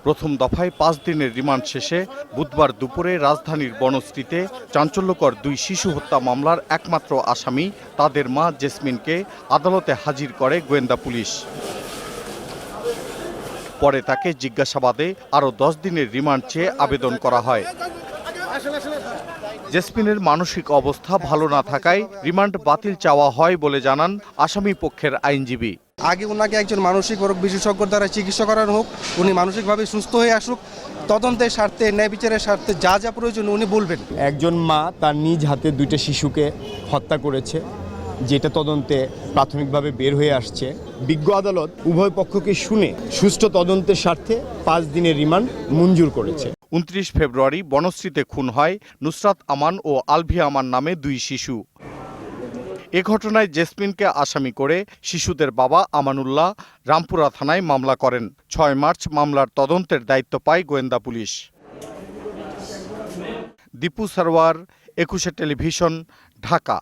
প্রথম দফায় 5 দিনের রিমান্ড শেষে বুধবার দুপুরে রাজধানীর বনশ্রীতে চাঞ্চল্যকর 2 শিশু হত্যা মামলার একমাত্র আসামি তাদের মা জেসমিনকে আদালতে হাজির করে গোয়েন্দা পুলিশ। পরে তাকে জিজ্ঞাসাবাদে আরও 10 দিনের রিমান্ড চেয়ে আবেদন করা হয়। জেসমিনের মানসিক অবস্থা ভালো না থাকায় রিমান্ড বাতিল চাওয়া হয় বলে জানান আসামি পক্ষের আইনজীবী। আগে ওনাকে একজন মানসিক রোগ বিশেষজ্ঞর দ্বারা চিকিৎসা করানো হোক, উনি মানসিকভাবে সুস্থ হয়ে আসুক, তদন্তের স্বার্থে ন্যায় বিচারের স্বার্থে যা যা প্রয়োজন উনি বলবেন। একজন মা তার নিজ হাতে 2টা শিশুকে হত্যা করেছে, যেটা তদন্তে প্রাথমিকভাবে বের হয়ে আসছে। বিজ্ঞ আদালত উভয় পক্ষকে শুনে সুষ্ঠু তদন্তের স্বার্থে 5 দিনের রিমান্ড মঞ্জুর করেছে। 29 ফেব্রুয়ারি বনশ্রীতে খুন হয় নুসরাত আমান ও আলভিয়া আমান নামে 2 শিশু। এ ঘটনায় জেসমিনকে আসামি করে শিশুদের বাবা আমানুল্লাহ রামপুরা থানায় মামলা করেন। 6 মার্চ মামলার তদন্তের দায়িত্ব পায় গোয়েন্দা পুলিশ। দীপু সারওয়ার, 21 টেলিভিশন, ঢাকা।